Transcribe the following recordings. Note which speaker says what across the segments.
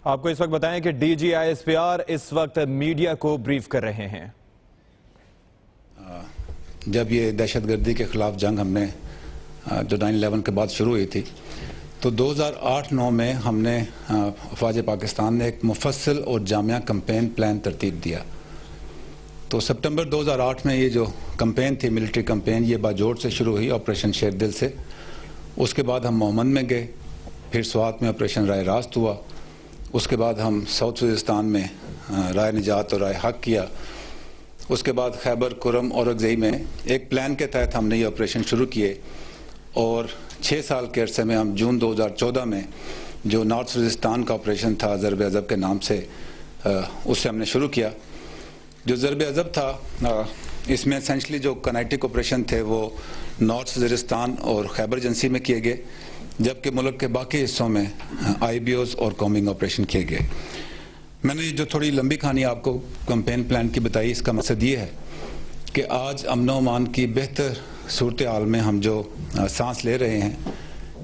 Speaker 1: آپ کو اس وقت بتائیں کہ D G I S P R اس وقت میڈیا کو بریف کر رہے ہیں۔
Speaker 2: جب یہ دہشت گردی کے خلاف جنگ ہم نے جو 9/11 کے بعد شروع ہوئی تھی تو 2008-9 میں ہم نے افواج پاکستان نے ایک مفصل اور جامع کمپین پلان ترتیب دیا۔ تو سپٹمبر 2008 میں یہ جو کمپین تھی، ملٹری کمپین، یہ باجوڑ سے شروع ہوئی، آپریشن شیر دل سے۔ اس کے بعد ہم مومن میں گئے، پھر سوات میں آپریشن رائے راست ہوا، اس کے بعد ہم ساؤتھ وزیرستان میں رائے نجات اور رائے حق کیا، اس کے بعد خیبر کرم اور اورکزئی میں ایک پلان کے تحت ہم نے یہ آپریشن شروع کیے، اور 6 سال کے عرصے میں ہم جون 2014 میں جو نارتھ وزیرستان کا آپریشن تھا ضرب عضب کے نام سے، اس سے ہم نے شروع کیا۔ جو ضرب عضب تھا اس میں اسینشلی جو کنائٹک آپریشن تھے وہ نارتھ وزیرستان اور خیبر ایجنسی میں کیے گئے، جبکہ ملک کے باقی حصوں میں آئی بی اوز اور کومنگ آپریشن کیے گئے۔ میں نے جو تھوڑی لمبی کہانی آپ کو کمپین پلان کی بتائی، اس کا مقصد یہ ہے کہ آج امن و امان کی بہتر صورتحال میں ہم جو سانس لے رہے ہیں،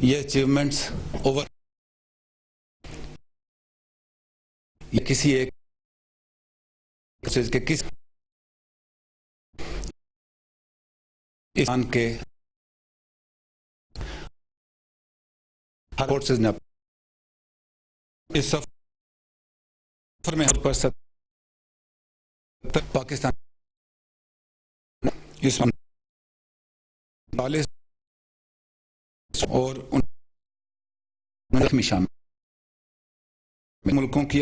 Speaker 2: یہ اچیومنٹس اوور کسی ایک کے کس انسان کے ہر فورسز نے اس سفر میں پر پاکستان اس اور شامل ملکوں کی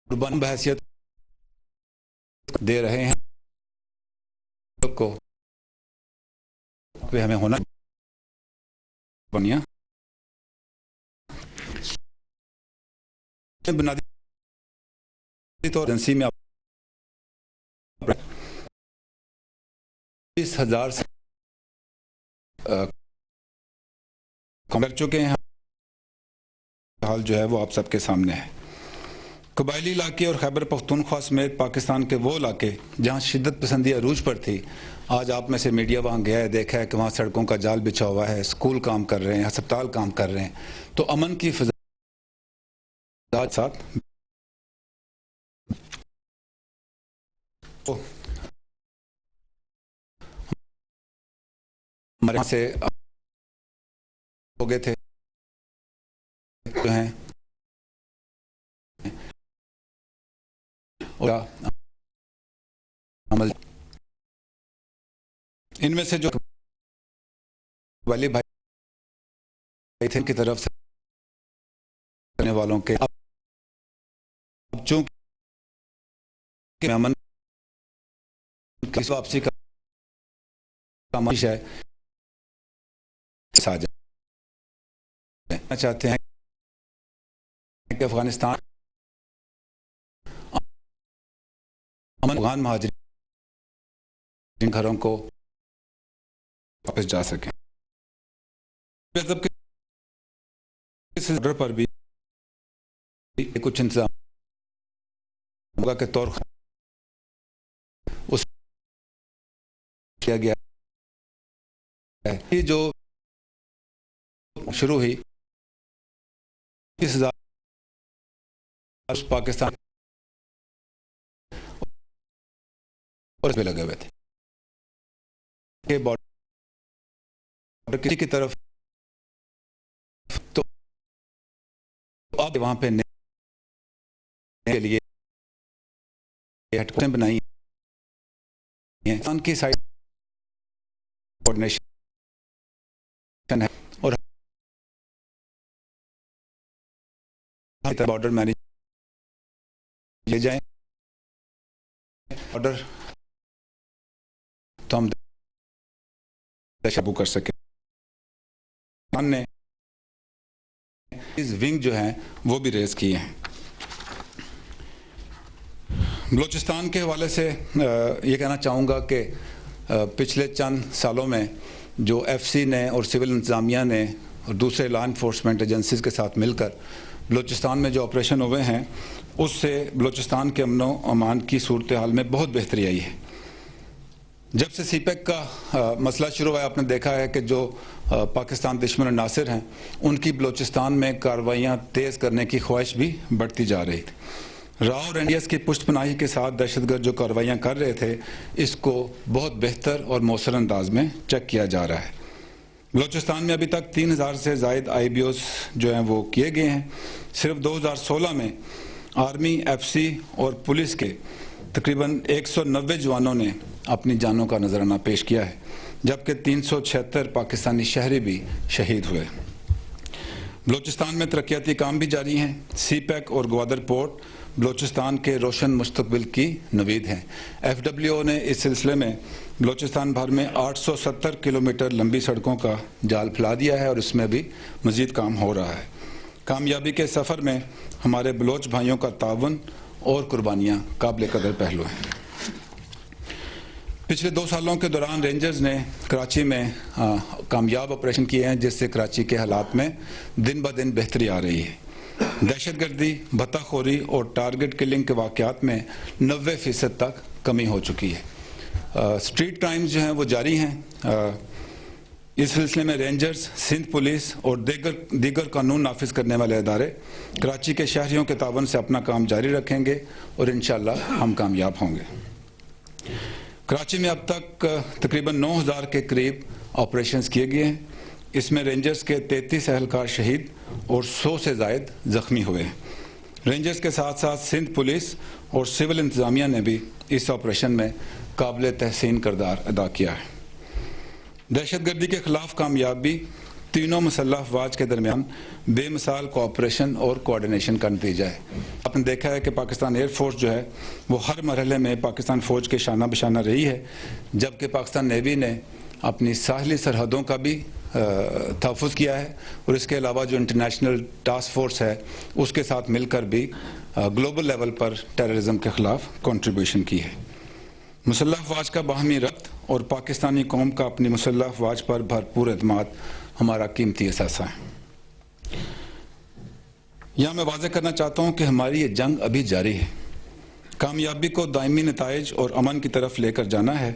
Speaker 2: قربان بحیثیت دے رہے ہیں کو ہمیں ہونا بنیا بنیادی طور ایجنسی میں 20,000 سے کر چکے ہیں۔ حال جو ہے وہ آپ سب کے سامنے ہے۔ قبائلی علاقے اور خیبر پختونخوا سمیت پاکستان کے وہ علاقے جہاں شدت پسندی عروج پر تھی، آج آپ میں سے میڈیا وہاں گیا ہے، دیکھا ہے کہ وہاں سڑکوں کا جال بچھا ہوا ہے، اسکول کام کر رہے ہیں، ہسپتال کام کر رہے ہیں۔ تو امن کی فضا ساتھ ہمارے سے ہو گئے تھے جو ہیں عمل، ان میں سے جو والی بھائی تھے کی طرف سے کرنے والوں کے اب چونکہ امن کی واپسی کا معاش ہے چاہتے ہیں کہ افغانستان افغان مہاجرین گھروں کو واپس جا سکیں۔ اس آرڈر پر بھی کچھ انتظام ہوگا کے طور اس کیا گیا ہے۔ یہ جو شروع ہوئی 20,000 پاکستان اور اس پہ لگے ہوئے تھے کہ بارڈر کی طرف، تو آپ وہاں پہ کے لیے ہیڈ کوارٹر بنائی ہیں پاکستان کی سائٹ کوارڈینیشن ہے، اور بارڈر مینیج لے جائیں آرڈر تو ہم قابو کر سکیں۔ ہم نے اس ونگ جو ہیں وہ بھی ریز کیے ہیں۔ بلوچستان کے حوالے سے یہ کہنا چاہوں گا کہ پچھلے چند سالوں میں جو ایف سی نے اور سول انتظامیہ نے اور دوسرے لا انفورسمنٹ ایجنسیز کے ساتھ مل کر بلوچستان میں جو آپریشن ہوئے ہیں، اس سے بلوچستان کے امن و امان کی صورتحال میں بہت بہتری آئی ہے۔ جب سے سی پیک کا مسئلہ شروع ہوا، آپ نے دیکھا ہے کہ جو پاکستان دشمن ناصر ہیں ان کی بلوچستان میں کارروائیاں تیز کرنے کی خواہش بھی بڑھتی جا رہی تھی۔ راؤ اور این ڈی ایس کی پشت پناہی کے ساتھ دہشت گرد جو کارروائیاں کر رہے تھے اس کو بہت بہتر اور مؤثر انداز میں چیک کیا جا رہا ہے۔ بلوچستان میں ابھی تک 3000 سے زائد آئی بی اوز جو ہیں وہ کیے گئے ہیں۔ صرف 2016 میں آرمی، ایف سی اور پولیس کے تقریباً 190 جوانوں نے اپنی جانوں کا نذرانہ پیش کیا ہے، جبکہ 376 پاکستانی شہری بھی شہید ہوئے۔ بلوچستان میں ترقیاتی کام بھی جاری ہیں۔ سی پیک اور گوادر پورٹ بلوچستان کے روشن مستقبل کی نوید ہیں۔ ایف ڈبلیو او نے اس سلسلے میں بلوچستان بھر میں 870 کلومیٹر لمبی سڑکوں کا جال پھیلا دیا ہے اور اس میں بھی مزید کام ہو رہا ہے۔ کامیابی کے سفر میں ہمارے بلوچ بھائیوں کا تعاون اور قربانیاں قابل قدر پہلو ہیں۔ پچھلے 2 سالوں کے دوران رینجرز نے کراچی میں کامیاب آپریشن کیے ہیں، جس سے کراچی کے حالات میں دن بہ دن بہتری آ رہی ہے۔ دہشت گردی، بھتہ خوری اور ٹارگٹ کلنگ کے واقعات میں 90% تک کمی ہو چکی ہے۔ اسٹریٹ کرائمز جو ہیں وہ جاری ہیں۔ اس سلسلے میں رینجرز، سندھ پولیس اور دیگر قانون نافذ کرنے والے ادارے کراچی کے شہریوں کے تعاون سے اپنا کام جاری رکھیں گے اور انشاءاللہ ہم کامیاب ہوں گے۔ کراچی میں اب تک تقریباً 9000 کے قریب آپریشنز کیے گئے ہیں۔ اس میں رینجرز کے 33 اہلکار شہید اور 100 سے زائد زخمی ہوئے ہیں۔ رینجرز کے ساتھ ساتھ سندھ پولیس اور سول انتظامیہ نے بھی اس آپریشن میں قابل تحسین کردار ادا کیا ہے۔ دہشت گردی کے خلاف کامیابی تینوں مسلح افواج کے درمیان بے مثال کوآپریشن اور کوآرڈینیشن کا نتیجہ ہے۔ آپ نے دیکھا ہے کہ پاکستان ایئر فورس جو ہے وہ ہر مرحلے میں پاکستان فوج کے شانہ بشانہ رہی ہے، جبکہ پاکستان نیوی نے اپنی ساحلی سرحدوں کا بھی تحفظ کیا ہے اور اس کے علاوہ جو انٹرنیشنل ٹاسک فورس ہے اس کے ساتھ مل کر بھی گلوبل لیول پر ٹیررزم کے خلاف کنٹریبیوشن کی ہے۔ مسلح افواج کا باہمی ربط اور پاکستانی قوم کا اپنی مسلح افواج پر بھرپور اعتماد ہمارا قیمتی اثاثہ ہے۔ یہاں میں واضح کرنا چاہتا ہوں کہ ہماری یہ جنگ ابھی جاری ہے۔ کامیابی کو دائمی نتائج اور امن کی طرف لے کر جانا ہے۔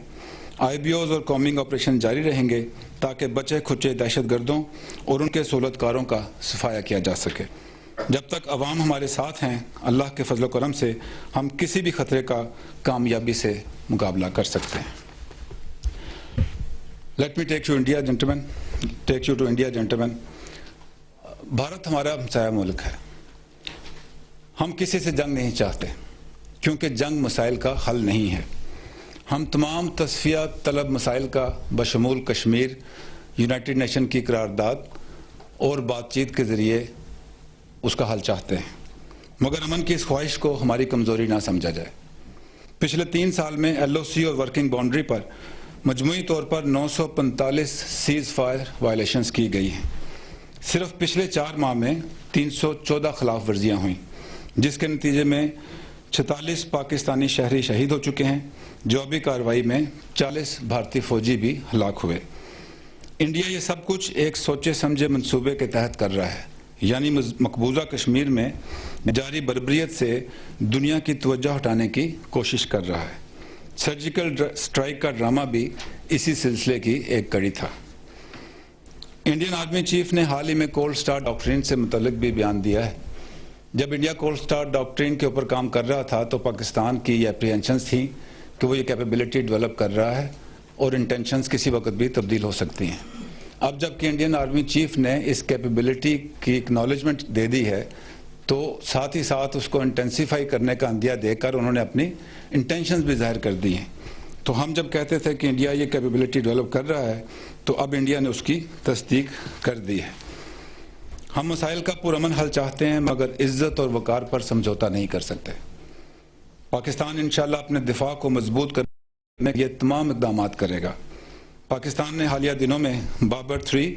Speaker 2: آئی بی اوز اور کومنگ آپریشن جاری رہیں گے تاکہ بچے کھچے دہشت گردوں اور ان کے سہولت کاروں کا صفایا کیا جا سکے۔ جب تک عوام ہمارے ساتھ ہیں، اللہ کے فضل و کرم سے ہم کسی بھی خطرے کا کامیابی سے مقابلہ کر سکتے ہیں۔ Let me take you to India gentleman. Bharat ہمارا ہمسایہ ملک ہے۔ ہم کسی سے جنگ نہیں چاہتے کیونکہ جنگ مسائل کا حل نہیں ہے۔ ہم تمام تصفیہ طلب مسائل کا بشمول کشمیر، یونائٹڈ نیشن کی قرارداد اور بات چیت کے ذریعے اس کا حل چاہتے ہیں، مگر امن کی اس خواہش کو ہماری کمزوری نہ سمجھا جائے۔ پچھلے 3 سال میں ایل او سی اور ورکنگ باؤنڈری پر مجموعی طور پر 945 سیز فائر وائلیشنز کی گئی ہیں۔ صرف پچھلے 4 ماہ میں 314 خلاف ورزیاں ہوئیں، جس کے نتیجے میں 46 پاکستانی شہری شہید ہو چکے ہیں۔ جوابی کارروائی میں 40 بھارتی فوجی بھی ہلاک ہوئے۔ انڈیا یہ سب کچھ ایک سوچے سمجھے منصوبے کے تحت کر رہا ہے، یعنی مقبوضہ کشمیر میں جاری بربریت سے دنیا کی توجہ ہٹانے کی کوشش کر رہا ہے۔ سرجیکل سٹرائک کا ڈرامہ بھی اسی سلسلے کی ایک کڑی تھا۔ انڈین آرمی چیف نے حال ہی میں کولڈ سٹار ڈاکٹرین سے متعلق بھی بیان دیا ہے۔ جب انڈیا کولڈ سٹار ڈاکٹرین کے اوپر کام کر رہا تھا تو پاکستان کی یہ اپریہنشنز تھیں کہ وہ یہ کیپیبلٹی ڈیولپ کر رہا ہے اور انٹینشنز کسی وقت بھی تبدیل ہو سکتی ہیں۔ اب جب کہ انڈین آرمی چیف نے اس کیپیبلٹی کی اکنالجمنٹ دے دی ہے تو ساتھ ہی ساتھ اس کو انٹینسیفائی کرنے کا عندیہ دے کر انہوں نے اپنی انٹینشنز بھی ظاہر کر دی ہیں۔ تو ہم جب کہتے تھے کہ انڈیا یہ کیپیبلٹی ڈیولپ کر رہا ہے تو اب انڈیا نے اس کی تصدیق کر دی ہے۔ ہم مسائل کا پرامن حل چاہتے ہیں مگر عزت اور وقار پر سمجھوتا نہیں کر سکتے۔ پاکستان انشاءاللہ اپنے دفاع کو مضبوط کرنے کے یہ تمام اقدامات کرے گا۔ پاکستان نے حالیہ دنوں میں بابر 3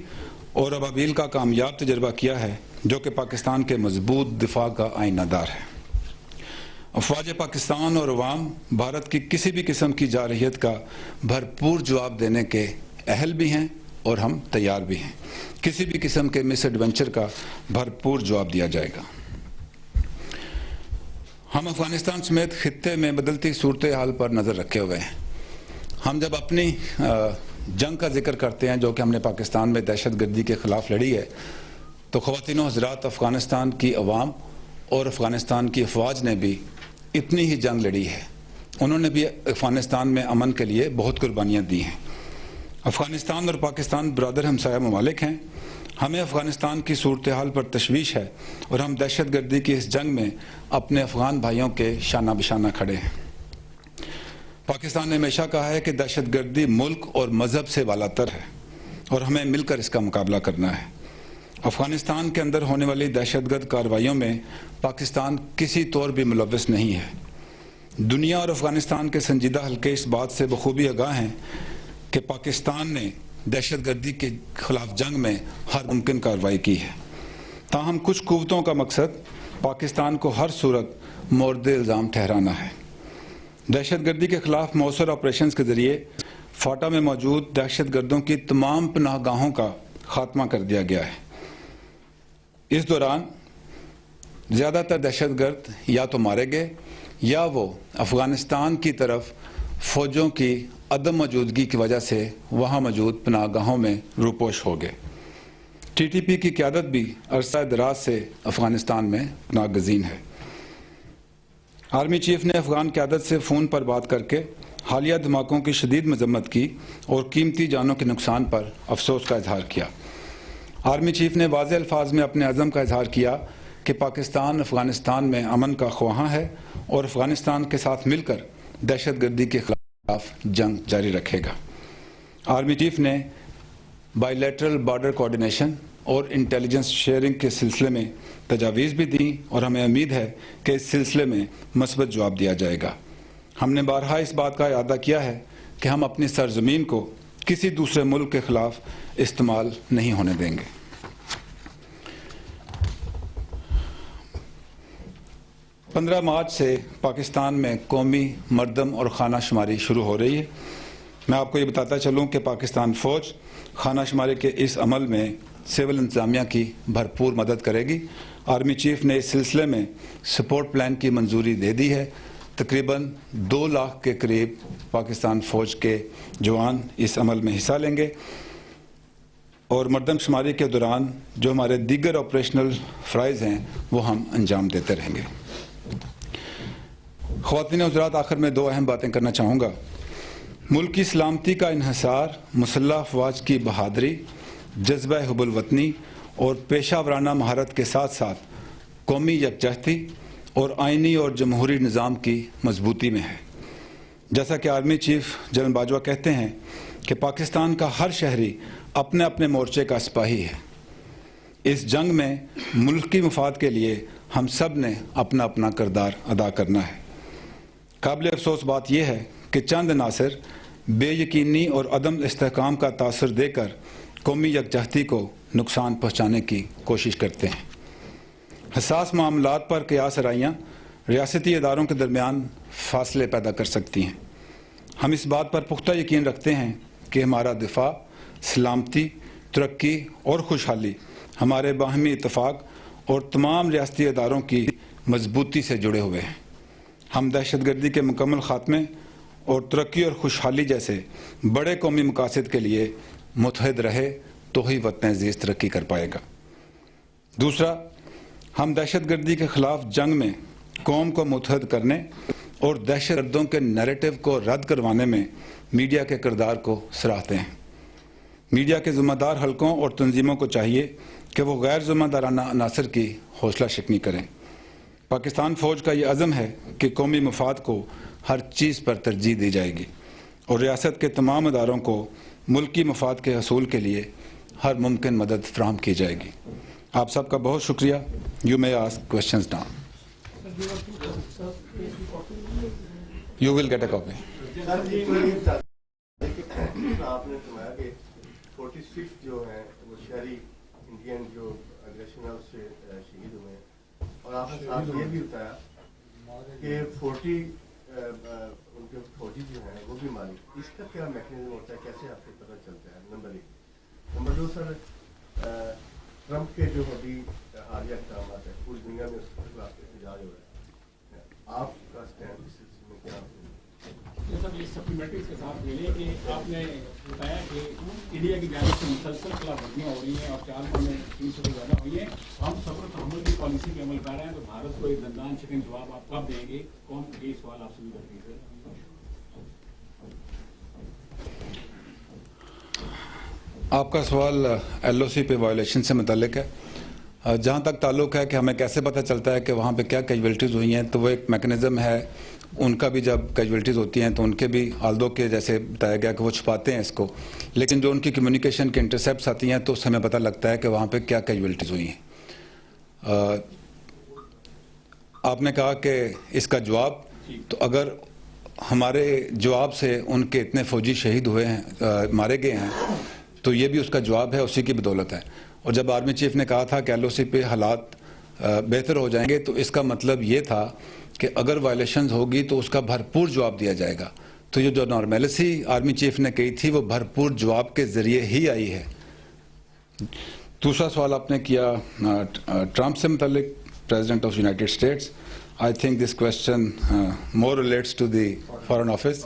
Speaker 2: اور ابابیل کا کامیاب تجربہ کیا ہے جو کہ پاکستان کے مضبوط دفاع کا آئینہ دار ہے۔ افواج پاکستان اور عوام بھارت کی کسی بھی قسم کی جارحیت کا بھرپور جواب دینے کے اہل بھی ہیں اور ہم تیار بھی ہیں۔ کسی بھی قسم کے مس ایڈونچر کا بھرپور جواب دیا جائے گا۔ ہم افغانستان سمیت خطے میں بدلتی صورتحال پر نظر رکھے ہوئے ہیں۔ ہم جب اپنی जंग का जिक्र करते हैं जो कि हमने पाकिस्तान में दहशतगर्दी के ख़िलाफ़ लड़ी है, तो ख़वातीन व हज़रात, अफ़गानिस्तान की अवाम और अफ़गानिस्तान की अफवाज ने भी इतनी ही जंग लड़ी है। उन्होंने भी अफ़गानिस्तान में अमन के लिए बहुत कुर्बानियाँ दी हैं। अफ़गानिस्तान और पाकिस्तान बरादर हमसाया ममालिक हैं। हमें अफ़गानिस्तान की सूरत हाल पर तशवीश है और हम दहशतगर्दी की इस जंग में अपने अफ़गान भाइयों के शाना बिशाना खड़े हैं। पाकिस्तान ने हमेशा कहा है कि दहशतगर्दी मुल्क और मज़हब से वालातर है और हमें मिलकर इसका मुकाबला करना है। अफ़गानिस्तान के अंदर होने वाली दहशतगर्द कार्रवाइयों में पाकिस्तान किसी तौर भी मुलव्वस नहीं है। दुनिया और अफ़गानिस्तान के संजीदा हल्के इस बात से बखूबी आगाह हैं कि पाकिस्तान ने दहशतगर्दी के ख़िलाफ़ जंग में हर मुमकिन कार्रवाई की है। ताहम कुछ कुव्वतों का मकसद पाकिस्तान को हर सूरत मोर्द इल्ज़ाम ठहराना है। दहशतगर्दी के ख़िलाफ़ मौसर ऑपरेशन के ज़रिए फाटा में मौजूद दहशतगर्दों की तमाम पनाहगाहों का ख़ात्मा कर दिया गया है। इस दौरान ज़्यादातर दहशतगर्द या तो मारे गए या वो अफ़गानिस्तान की तरफ फ़ौजों की अदम मौजूदगी की वजह से वहाँ मौजूद पनाहगाहों में रूपोश हो गए। TTP की क़यादत भी अरसा दराज से अफ़गानिस्तान में नागज़ीन है। आर्मी चीफ ने अफ़गान क़यादत से फ़ोन पर बात करके हालिया धमाकों की शदीद मज़म्मत की और कीमती जानों के नुकसान पर अफसोस का इजहार किया। आर्मी चीफ ने वाज़ेह अल्फाज में अपने अज़म का इजहार किया कि पाकिस्तान अफ़गानिस्तान में अमन का ख्वाहां है और अफ़गानिस्तान के साथ मिलकर दहशतगर्दी के खिलाफ जंग जारी रखेगा। आर्मी चीफ ने बायलैटरल बॉर्डर कोऑर्डिनेशन और इंटेलिजेंस शेयरिंग के सिलसिले में तजावीज़ भी दी और हमें उम्मीद है कि इस सिलसिले में मस्बत जवाब दिया जाएगा। हमने बारहा इस बात का इरादा किया है कि हम अपनी सरजमीन को किसी दूसरे मुल्क के ख़िलाफ़ इस्तेमाल नहीं होने देंगे। 15 मार्च से पाकिस्तान में कौमी मरदम और खाना शुमारी शुरू हो रही है। मैं आपको ये बताता चलूँ कि पाकिस्तान फ़ौज खाना शुमारी के इस अमल में सिविल इंतज़ामिया की भरपूर मदद करेगी। आर्मी चीफ ने इस सिलसिले में सपोर्ट प्लान की मंजूरी दे दी है। तकरीबन 2 लाख के करीब पाकिस्तान फ़ौज के जवान इस अमल में हिस्सा लेंगे और मरदम शुमारी के दौरान जो हमारे दीगर ऑपरेशनल फ़राइज़ हैं वो हम अंजाम देते रहेंगे। ख़वातीन व हज़रात, आखिर में 2 अहम बातें करना चाहूँगा। मुल्क की सलामती का इन्हिसार मुसल्लह अफ़वाज की बहादरी, जज्बा हुब्बुल वतनी और पेशा वराना महारत के साथ साथ कौमी यकजहती और आइनी और जमहूरी निज़ाम की मजबूती में है। जैसा कि आर्मी चीफ जनरल बाजवा कहते हैं कि पाकिस्तान का हर शहरी अपने अपने मोर्चे का सिपाही है। इस जंग में मुल्क की मफाद के लिए हम सब ने अपना अपना किरदार अदा करना है। काबिल अफसोस बात यह है कि चंद अनासर बेयकीनी और अदम इस्तेहकाम का तासर देकर कौमी यकजहती को नुकसान पहुँचाने की कोशिश करते हैं। हसास मामलात पर क़यास आराइयाँ रियासती इदारों के दरमियान फासले पैदा कर सकती हैं। हम इस बात पर पुख्ता यकीन रखते हैं कि हमारा दिफा, सलामती, तरक्की और खुशहाली हमारे बाहमी इत्तफ़ाक़ और तमाम रियासती इदारों की मजबूती से जुड़े हुए हैं। हम दहशतगर्दी के मुकम्मल ख़ात्मे और तरक्की और खुशहाली जैसे बड़े कौमी मकासद के लिए मुत्तहिद रहे तो ही वतन अज़ीज़ तरक्की कर पाएगा। दूसरा, हम दहशतगर्दी के ख़िलाफ़ जंग में कौम को मुत्तहिद करने और दहशतगर्दों के नैरेटिव को रद्द करवाने में मीडिया के किरदार को सराहते हैं। मीडिया के ज़िम्मेदार हलकों और तंजीमों को चाहिए कि वो गैर ज़िम्मेदाराना अनासर की हौसला शिकनी करें। पाकिस्तान फ़ौज का ये अज़म है कि कौमी मफाद को हर चीज़ पर तरजीह दी जाएगी और रियासत के तमाम इदारों को मुल्की मफाद के हसूल के लिए हर मुमकिन मदद फराहम की जाएगी। आप सबका बहुत शुक्रिया। You may ask questions now. You will get a copy.
Speaker 3: आपने सुनाया कि 46 जो हैं वो शहरी इंडियन जो अग्रेशन है उससे शहीद हुए हैं और आपने साथ ये भी बताया कि 40 उनके फौजी जो हैं वो भी मारी। इसका क्या मैकेनिज्म होता है, कैसे आपको पता चलता है? नंबर 1। नंबर 2 सर, ट्रंप के जो अभी हालिया इक़दाम है पूरी दुनिया में उसके खिलाफ एहतजाज हो रहा है, आपका स्टैंड इस सिलसिले में क्या है?
Speaker 4: मैट्रिक्स के साथ मिले कि आपने बताया कि इंडिया की जानिब से मुसलसल खिलाफ वर्जियाँ हो रही हैं और 4 माह में 300 से ज़्यादा हुई हैं। हम सब्र तहम्मुल की पॉलिसी पे अमल कर रहे हैं, तो भारत को एक दंदान शिकन जवाब आप कब देंगे? कौन ये सवाल आपसे भी करती है?
Speaker 2: आपका सवाल एलओसी पे वायलेशन से मुतल्लिक है। जहाँ तक ताल्लुक है कि हमें कैसे पता चलता है कि वहाँ पे क्या कैजुअलिटीज़ हुई हैं, तो वो एक मैकेनिज़्म है। उनका भी जब कैजुअलिटीज़ होती हैं तो उनके भी आल्दो के जैसे बताया गया कि वो छुपाते हैं इसको, लेकिन जो उनकी कम्युनिकेशन के इंटरसेप्ट्स आती हैं तो उससे हमें पता लगता है कि वहाँ पे क्या कैजुअलिटीज़ हुई हैं। आपने कहा कि इसका जवाब, तो अगर हमारे जवाब से उनके इतने फ़ौजी शहीद हुए हैं, मारे गए हैं, तो ये भी उसका जवाब है, उसी की बदौलत है। और जब आर्मी चीफ ने कहा था कि एलओसी पे हालात बेहतर हो जाएंगे, तो इसका मतलब ये था कि अगर वायलेशंस होगी तो उसका भरपूर जवाब दिया जाएगा। तो ये जो नॉर्मेलिटी आर्मी चीफ ने कही थी वो भरपूर जवाब के ज़रिए ही आई है। दूसरा सवाल आपने किया ट्रंप से मुतल्लिक, president of United States. I think this question more relates to the foreign office,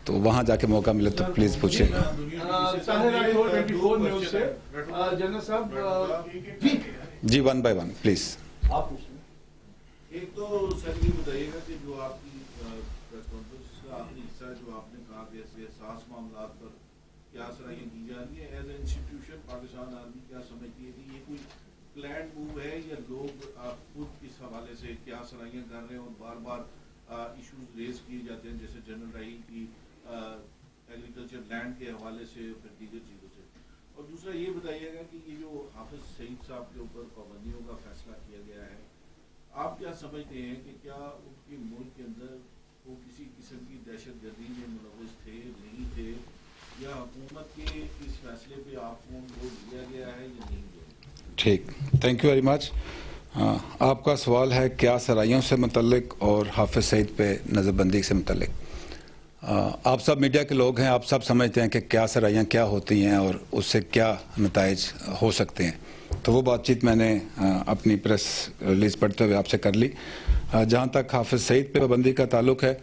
Speaker 2: तो वहाँ जाके मौका मिले तो प्लीज़ पूछिए।
Speaker 5: जनरल साहब
Speaker 2: जी, वन बाय वन प्लीज़।
Speaker 5: आप पूछें।
Speaker 6: एक तो सर ये बताइएगा कि जो आपकी प्रेस कॉन्फ्रेंस का आखिरी हिस्सा है, जो आपने कहा कि ऐसे एहसास मामला पर क्या सराहियाँ की जा रही है, as a institution Pakistan army क्या समझती है कि ये कोई प्लान मूव है या लोग खुद इस हवाले से क्या सराहियाँ कर रहे हैं और बार बार इशूज रेज किए जाते हैं, जैसे जनरल राहील की एग्रीकल्चर लैंड के हवाले से, फिर दीगर चीज़ों से। और दूसरा ये बताइएगा कि ये जो हाफिज सईद साहब के ऊपर पाबंदियों का फैसला किया गया है, आप क्या समझते हैं कि क्या उनके मुल्क के अंदर वो किसी किस्म की दहशत गर्दी में मुलव्वस थे, नहीं थे, या हुकूमत के इस फैसले पे आपको वोट दिया गया है या नहीं दिया?
Speaker 2: ठीक, थैंक यू वेरी मच। आपका सवाल है क्या सराइयों से मुतल्लिक और हाफिज सईद पे नज़रबंदी से मुतल्लिक। आप सब मीडिया के लोग हैं, आप सब समझते हैं कि क्या सराइयाँ क्या होती हैं और उससे क्या नताइज हो सकते हैं। तो वो बातचीत मैंने अपनी प्रेस रिलीज़ पढ़ते हुए आपसे कर ली। जहाँ तक हाफिज सईद पे पाबंदी का ताल्लुक है,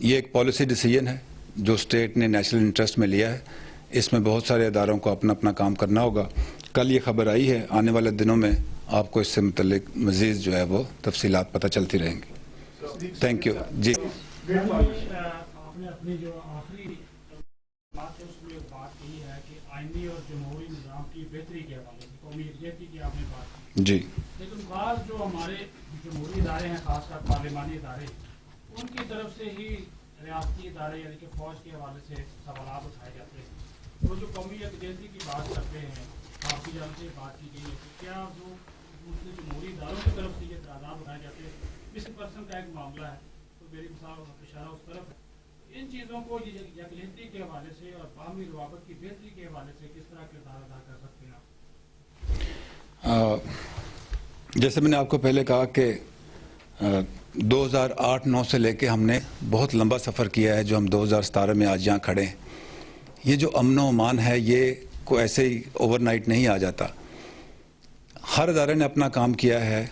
Speaker 2: ये एक पॉलिसी डिसीजन है जो स्टेट ने नेशनल इंटरेस्ट में लिया है। इसमें बहुत सारे इदारों को अपना अपना काम करना होगा। कल ये खबर आई है, आने वाले दिनों में आपको इससे मुतल्लिक मज़ीद जो है वो तफसीलात पता चलती रहेंगी। थैंक यू जी।
Speaker 4: आपने अपनी जो आखिरी बात है उसमें बात की है कि आईनी और जमहूरी निज़ाम की बेहतरी के हवाले से, कौमी यकजहती की आपने बात की
Speaker 2: जी,
Speaker 4: लेकिन बाज़ जो हमारे जमहूरी इदारे हैं, खासकर पार्लिमानी इदारे, उनकी तरफ से ही रियासती इदारे यानी कि फ़ौज के हवाले से सवाल उठाए जाते हैं। वो जो कौमी यकजहती की बात करते हैं, काफ़ी जगह से बात की गई है कि क्या जो दूसरे जमहूरी इदारों की तरफ से ये एतराज़ात उठाए जाते हैं, मिस पर्सन का एक मामला है, तो मेरी इशारा उस तरफ है। इन चीज़ों को यकजहती के हवाले से और बाहमी रवाबत की बेहतरी के हवाले से किस तरह किरदार अदा कर सकते हैं आप?
Speaker 2: जैसे मैंने आपको पहले कहा कि 2008-9 से लेके हमने बहुत लंबा सफ़र किया है, जो हम 2017 में आज यहाँ खड़े हैं। ये जो अमन अमान है, ये को ऐसे ही ओवरनाइट नहीं आ जाता। हर इदारे ने अपना काम किया है,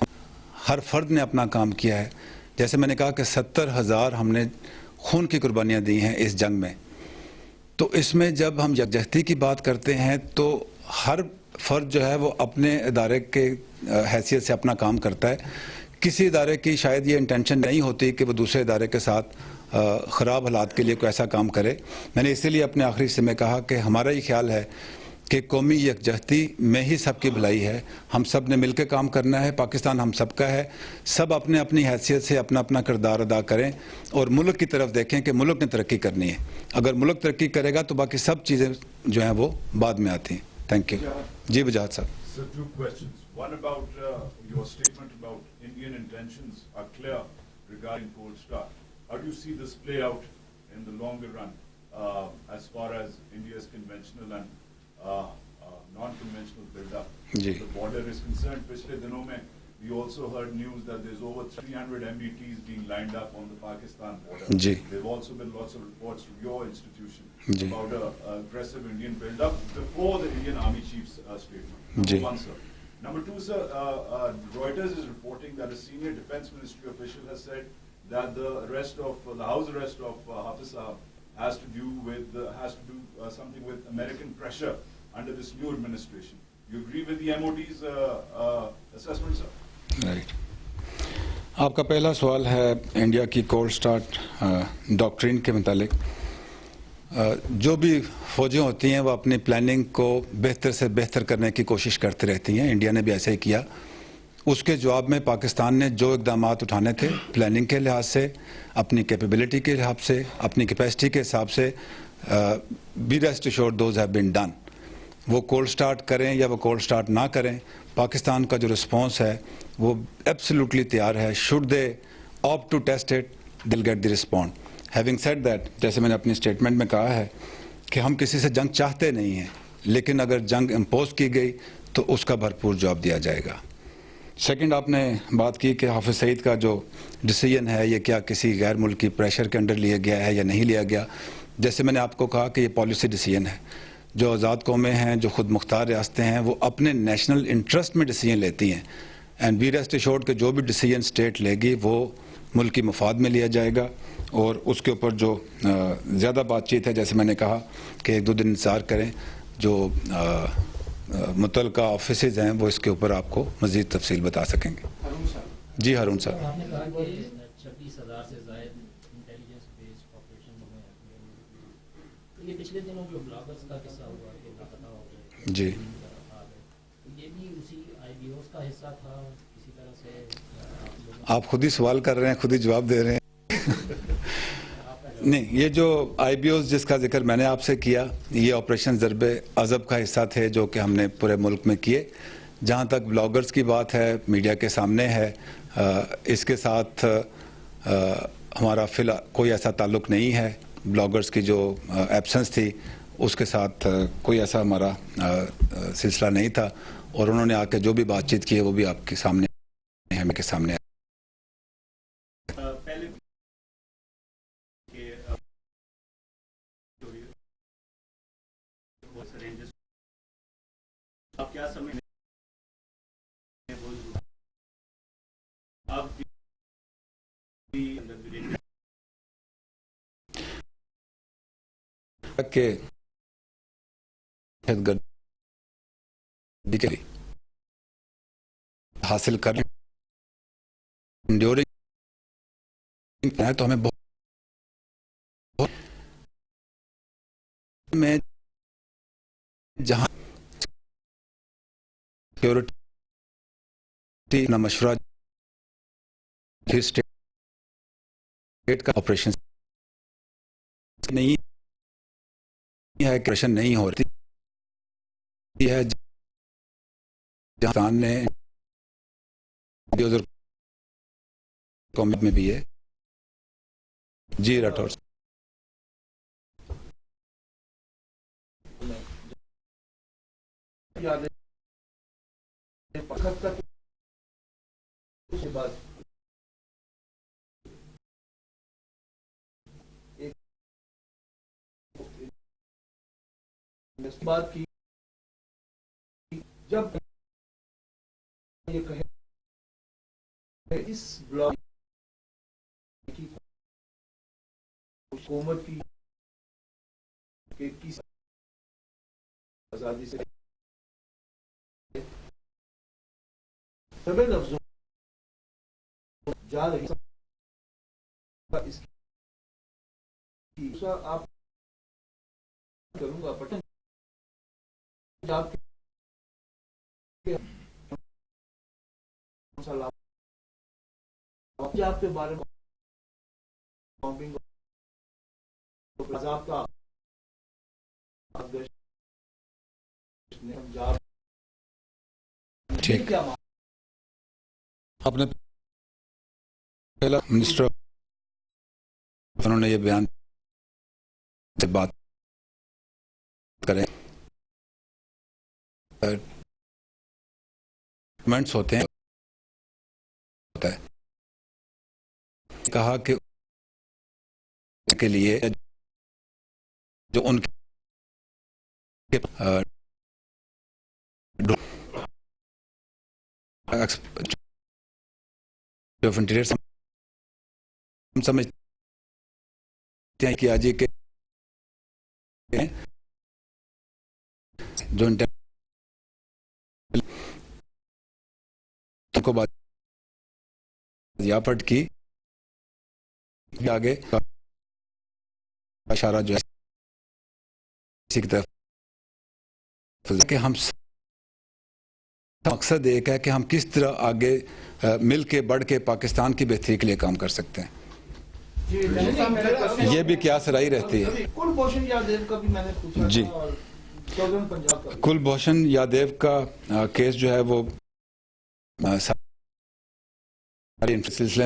Speaker 2: हर फर्द ने अपना काम किया है। जैसे मैंने कहा कि 70,000 हमने खून की कुर्बानियाँ दी हैं इस जंग में। तो इसमें जब हम यकजहती की बात करते हैं तो हर फर्द जो है वो अपने इदारे के हैसियत से अपना काम करता है। किसी इदारे की शायद ये इंटेंशन नहीं होती कि वो दूसरे इदारे के साथ ख़राब हालात के लिए कोई ऐसा काम करे। मैंने इसीलिए अपने आखिरी हिस्से में कहा कि हमारा ये ख्याल है कि कौमी यकजहती में ही सबकी भलाई है। हम सब ने मिलकर काम करना है, पाकिस्तान हम सब का है। सब अपने अपनी हैसियत से अपना अपना किरदार अदा करें और मुल्क की तरफ देखें कि मुल्क ने तरक्की करनी है। अगर मुल्क तरक्की करेगा तो बाकी सब चीज़ें जो हैं वो बाद में आती हैं। थैंक यू जी। वजाहत साहब।
Speaker 7: Sir, two questions. One about your statement about Indian intentions are clear regarding Cold Start. How do you see this play out in the longer run as far as India's conventional and non-conventional build-up?
Speaker 2: Ji.
Speaker 7: The border is concerned. पिछले दिनों में we also heard news that there's over 300 MBTs being lined up on the Pakistan border.
Speaker 2: जी।
Speaker 7: There've also been lots of reports from your institution
Speaker 2: जी।
Speaker 7: about a aggressive Indian build-up before the Indian Army Chief's statement.
Speaker 2: जी।
Speaker 7: Number one, sir. Number two, sir, Reuters is reporting that a senior defense ministry official has said that the arrest of the house arrest of Hafiz Saab has to do something with American pressure under this new administration. You agree with the MOD's assessment, sir?
Speaker 2: Right. आपका पहला सवाल है India की cold start doctrine के मुतालिक. जो भी फौजें होती हैं वो अपनी प्लानिंग को बेहतर से बेहतर करने की कोशिश करती रहती हैं. इंडिया ने भी ऐसे ही किया. उसके जवाब में पाकिस्तान ने जो इकदाम उठाने थे प्लानिंग के लिहाज से, अपनी कैपेबिलिटी के हिसाब से, अपनी कैपेसिटी के हिसाब से, be rest assured those have been done. वो कोल्ड स्टार्ट करें या वो कोल्ड स्टार्ट ना करें, पाकिस्तान का जो रिस्पांस है वो एब्सोल्युटली तैयार है. Should they opt to test it, they will get the respond. Having said that, जैसे मैंने अपनी स्टेटमेंट में कहा है कि हम किसी से जंग चाहते नहीं हैं, लेकिन अगर जंग इम्पोज की गई तो उसका भरपूर जवाब दिया जाएगा. सेकंड, आपने बात की कि हाफिज सईद का जो डिसीजन है ये क्या किसी गैर मुल्की प्रेशर के अंडर लिया गया है या नहीं लिया गया. जैसे मैंने आपको कहा कि ये पॉलिसी डिसीजन है. जो आज़ाद कौमें हैं, जो खुद मुख्तार रियासतें हैं, वो अपने नेशनल इंटरेस्ट में डिसीजन लेती हैं. एंड बी रेस्ट एश्योर्ड कि जो भी डिसीजन स्टेट लेगी वो मुल्की मफाद में लिया जाएगा. और उसके ऊपर जो ज़्यादा बातचीत है, जैसे मैंने कहा कि एक दो दिन इंतज़ार करें, जो मुतल्लिका ऑफिसेज हैं वो इसके ऊपर आपको मज़ीद तफसील बता सकेंगे. जी हारून साहब.
Speaker 8: आपने कहा कि 26,000 से ज़ायद इंटेलिजेंस बेस्ड ऑपरेशन में तो ये पिछले दिनों जो ब्लॉगर्स का किस्सा हुआ कि लापता हो गए
Speaker 2: जी,
Speaker 8: ये भी उसी आईबीओस का हिस्सा था किसी तरह से.
Speaker 2: आप खुद ही सवाल कर रहे हैं, खुद ही जवाब दे रहे हैं. नहीं, ये जो आईबीओस जिसका जिक्र मैंने आपसे किया, ये ऑपरेशन ज़रबे अज़ब का हिस्सा थे जो कि हमने पूरे मुल्क में किए. जहाँ तक ब्लॉगर्स की बात है, मीडिया के सामने है, इसके साथ हमारा फिलहाल कोई ऐसा ताल्लुक़ नहीं है. ब्लॉगर्स की जो एब्सेंस थी उसके साथ कोई ऐसा हमारा सिलसिला नहीं था. और उन्होंने आके जो भी बातचीत की है वो भी आपके सामने है, मेरे सामने है.
Speaker 6: पहले आप क्या समझ आप
Speaker 2: के हासिल कर ड्यूरिंग है तो हमें बहुत में जहां सिक्योरिटी ना मशवरा स्टेट का ऑपरेशन नहीं है, ऑपरेशन नहीं हो रही है. जहां ने कॉमेंट में भी है. जी राठौर.
Speaker 5: उसके बाद एक बात की जब ये कहे इस ब्लॉक की हुकूमत की कि किस आजादी से सभी लफ्जों जा रही इसकी आप करूंगा पटन पंजाब के बारे में बॉम्बिंग का पंजाब
Speaker 2: ठीक. आपने पहला मिनिस्टर उन्होंने ये बयान बात करें कमेंट्स होते हैं होता है कहा कि के लिए जो उनके ऑफ इंटीरियर हम समझते हैं कि आज के जो को बाजियापट की आगे इशारा जो है इसी की तरफ कि हम मकसद एक है कि हम किस तरह आगे मिल के बढ़ के पाकिस्तान की बेहतरी के लिए काम कर सकते हैं। ये भी क्या सराही रहती है।
Speaker 5: कुलभूषण यादव का भी मैंने पूछा
Speaker 2: जी।
Speaker 5: था और सदर्न पंजाब का।
Speaker 2: कुलभूषण यादव का केस जो है वो सारे सिलसिले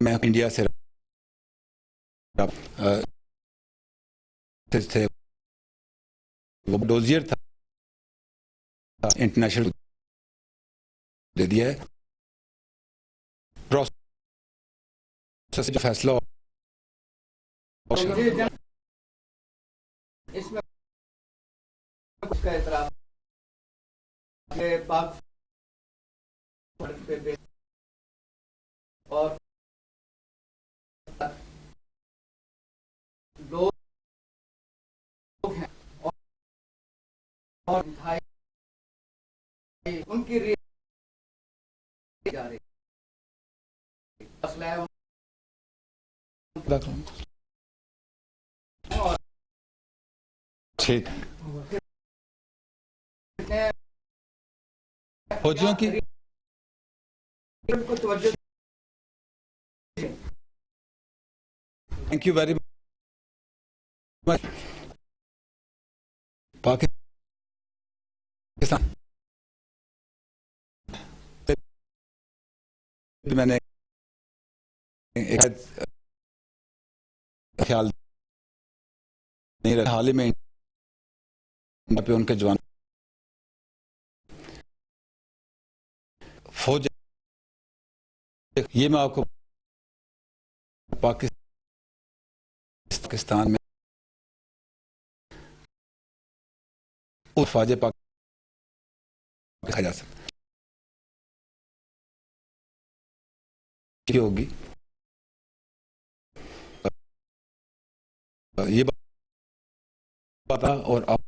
Speaker 2: में इंडिया से थे, वो डोजियर था, इंटरनेशनल दे दिया है। प्रोसेस जो फैसला
Speaker 5: इसमें उसका एतराज है पाक पे और लोग हैं और उनकी जा रही मसला है
Speaker 2: ठीक फौजियों की thank you very much. Pakistan मैंने एक ख्याल नहीं रहा, हाल ही में पे उनके जवान फौज, ये मैं आपको पाकिस्तान में उस फौजे पाक देखा जा सकता होगी। ये पता और आप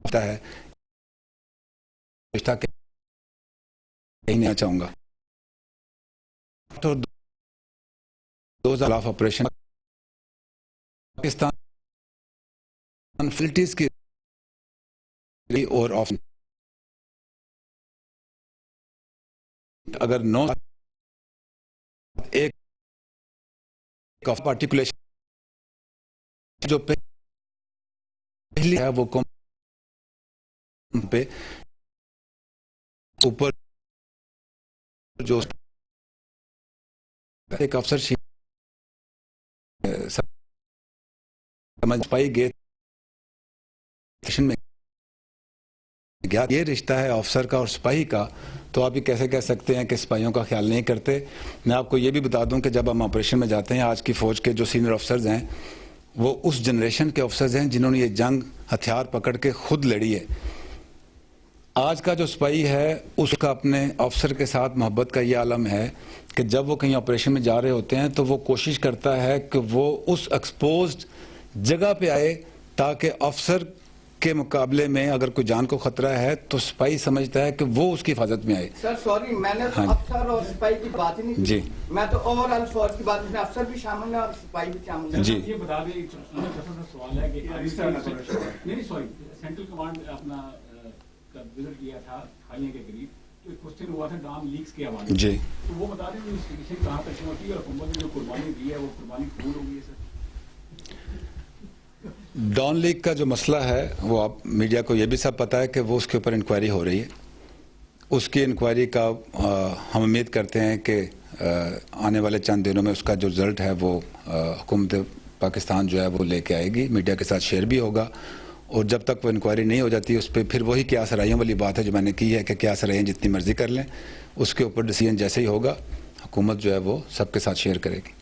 Speaker 2: पता है रिश्ता कहीं नहीं चाहूंगा तो 2000 ऑपरेशन पाकिस्तान फैसिलिटीज की और ऑफ अगर 9 एक पार्टिकुलेशन जो पहली है वो कौम पे ऊपर जो एक अफसर समझ पाई गए में गया ये रिश्ता है अफसर का और सिपाही का, तो आप ये कैसे कह सकते हैं कि सिपाहियों का ख्याल नहीं करते। मैं आपको ये भी बता दूं कि जब हम ऑपरेशन में जाते हैं, आज की फौज के जो सीनियर अफसर्स हैं वो उस जनरेशन के अफसर्स हैं जिन्होंने ये जंग हथियार पकड़ के खुद लड़ी है। आज का जो सिपाही है उसका अपने अफसर के साथ मोहब्बत का ये आलम है कि जब वो कहीं ऑपरेशन में जा रहे होते हैं तो वो कोशिश करता है कि वो उस एक्सपोज्ड जगह पे आए ताकि अफसर के मुकाबले में अगर कोई जान को खतरा है तो सिपाही समझता है कि वो उसकी हिफाजत में आए।
Speaker 5: सर सॉरी, मैंने तो अफसर और सिपाही की बात ही नहीं की।
Speaker 2: जी,
Speaker 5: मैं तो ओवरऑल फौज की बात, इसमें अफसर भी शामिल है और सिपाही भी शामिल है।
Speaker 2: जी,
Speaker 4: ये बता दें, एक सवाल है कि नहीं सॉरी, सेंट्रल कमांड अपना विजिट किया था खाइया के करीब, तो एक क्वेश्चन हुआ था डॉन लीक्स के हवाले
Speaker 2: जी,
Speaker 4: तो वो बता दें कि कहाँ तक पहुंची और हुकूमत ने जो कुर्बानी दी है वो कुर्बानी कबूल हो गई है। सर
Speaker 2: डॉन लीग का जो मसला है वो आप मीडिया को ये भी सब पता है कि वो उसके ऊपर इंक्वायरी हो रही है। उसकी इंक्वायरी का हम उम्मीद करते हैं कि आने वाले चंद दिनों में उसका जो रिजल्ट है वो हुकूमत पाकिस्तान जो है वो लेके आएगी, मीडिया के साथ शेयर भी होगा। और जब तक वो इंक्वायरी नहीं हो जाती उस पर फिर वही क्या सराइयों वाली बात है जो मैंने की है कि क्या सराइयाँ जितनी मर्जी कर लें, उसके ऊपर डिसीजन जैसे ही होगा हुकूमत जो है वो सबके साथ शेयर करेगी।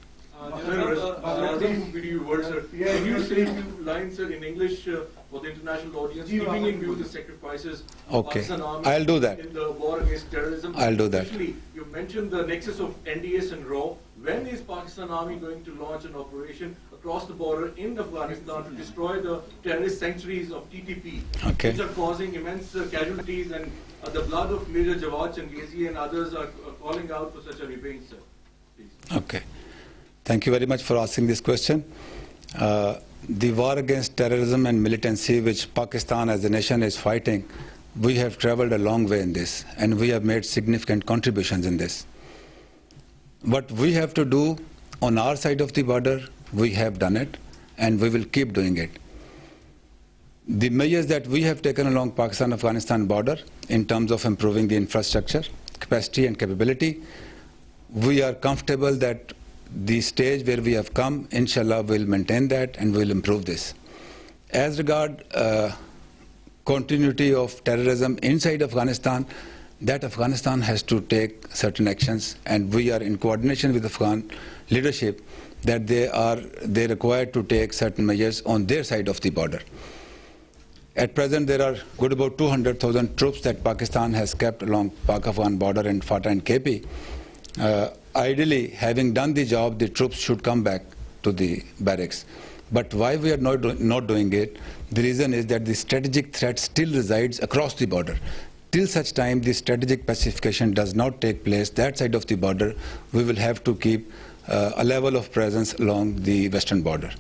Speaker 2: Okay, I'll do that.
Speaker 6: In the war against terrorism,
Speaker 2: I'll do that.
Speaker 6: especially you mentioned the nexus of NDS and RAW. When is Pakistan Army going to launch an operation across the border in Afghanistan to destroy the terrorist sanctuaries of TTP,
Speaker 2: Okay.
Speaker 6: which are causing immense casualties, and the blood of Major Jawad Changhezi and others are calling out for such a revenge, sir? Please.
Speaker 2: Okay. Thank you very much for asking this question. The war against terrorism and militancy which Pakistan as a nation is fighting, we have traveled a long way in this, and we have made significant contributions in this. What we have to do on our side of the border, we have done it, and we will keep doing it. The measures that we have taken along Pakistan-Afghanistan border in terms of improving the infrastructure, capacity and capability, we are comfortable that the stage where we have come, inshallah, will maintain that and will improve this. As regard continuity of terrorism inside Afghanistan, that Afghanistan has to take certain actions, and we are in coordination with Afghan leadership that they required to take certain measures on their side of the border. At present, there are good about 200,000 troops that Pakistan has kept along Pak-Afghan border in FATA and KP. Ideally, having done the job, the troops should come back to the barracks. But why we are not doing it? The reason is that the strategic threat still resides across the border. Till such time the strategic pacification does not take place, that side of the border, we will have to keep a level of presence along the western border.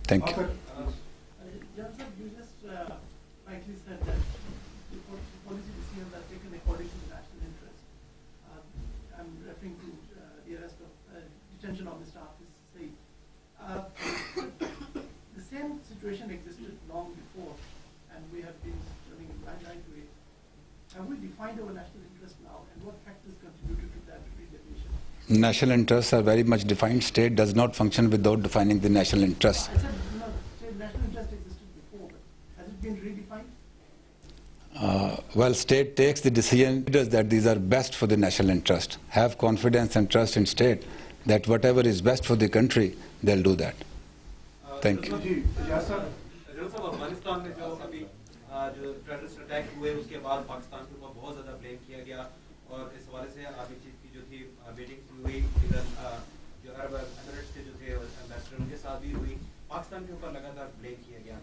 Speaker 2: Thank you.
Speaker 4: Johnson, you just rightly said that the policy decisions are taken according to the national interest. I'm referring to the arrest of detention of Mr. Hafiz Saeed. The same situation existed long before, and we have been running blind eye to it. Have we defined our national interest now, and what factors contributed to that redefinition?
Speaker 2: National interests are very much defined. State does not function without defining the national interests.
Speaker 4: I said, national interest existed before, but has it been redefined?
Speaker 2: Well, state takes the decision that these are best for the national interest. Have confidence and trust in state that whatever is best for the country, they'll do that. Thank you.
Speaker 3: जी रियाज साहब
Speaker 9: साहब अफगानिस्तान में जो अभी जो terrorist attack हुए उसके बाद पाकिस्तान के ऊपर बहुत ज़्यादा ब्लेम किया गया, और इस हवाले से आर्मी चीफ की जो थी मीटिंग हुई, इधर जो अरब एमिरेट्स के जो थे एम्बेसडर उनके साथ भी हुई, पाकिस्तान के ऊपर लगातार ब्लेम किया गया।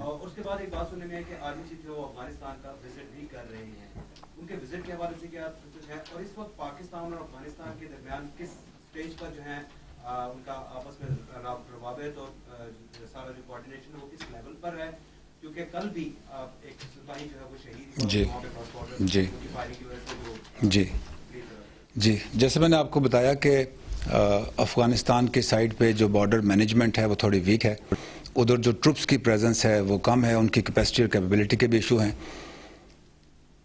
Speaker 9: और उसके बाद एक बात सुनने में है कि आर्मी चीफ जो अफगानिस्तान का विजिट भी कर रहे हैं, उनके विजिट के हवाले से क्या कुछ है, और इस वक्त पाकिस्तान और अफगानिस्तान के दरमियान किस स्टेज पर जो है उनका आपस में रवाबित और सारा जो कोऑर्डिनेशन है वो किस लेवल पर है, क्योंकि कल भी एक सिपाही जो है वो शहीद
Speaker 2: जी जी जी जी जैसे मैंने आपको बताया कि अफ़गानिस्तान की साइड पे जो बॉर्डर मैनेजमेंट है वो थोड़ी वीक है, उधर जो ट्रुप्स की प्रेजेंस है वो कम है, उनकी कैपेसिटी और कैपेबिलिटी के भी इशू हैं।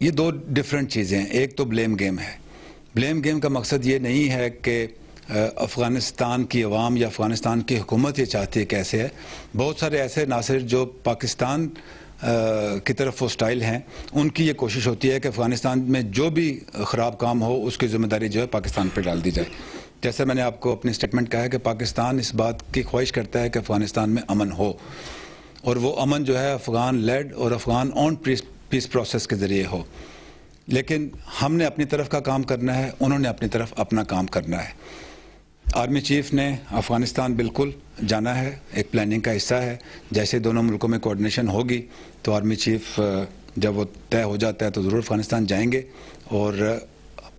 Speaker 2: ये दो डिफरेंट चीज़ें हैं। एक तो ब्लेम गेम है। ब्लेम गेम का मकसद ये नहीं है कि अफ़गानिस्तान की अवाम या अफ़गानिस्तान की हुकूमत ये चाहती है कैसे है। बहुत सारे ऐसे नासिर जो पाकिस्तान की तरफ वो स्टाइल हैं, उनकी ये कोशिश होती है कि अफ़गानिस्तान में जो भी ख़राब काम हो उसकी ज़िम्मेदारी जो है पाकिस्तान पर डाल दी जाए। जैसे मैंने आपको अपनी स्टेटमेंट कहा है कि पाकिस्तान इस बात की ख्वाहिश करता है कि अफ़गानिस्तान में अमन हो, और वो अमन जो है अफ़गान लेड और अफ़गान ऑन पीस प्रोसेस के ज़रिए हो। लेकिन हमने अपनी तरफ का काम करना है, उन्होंने अपनी तरफ अपना काम करना है। आर्मी चीफ ने अफ़गानिस्तान बिल्कुल जाना है, एक प्लानिंग का हिस्सा है। जैसे दोनों मुल्कों में कोऑर्डिनेशन होगी तो आर्मी चीफ जब वो तय हो जाता है तो ज़रूर अफ़गानिस्तान जाएंगे, और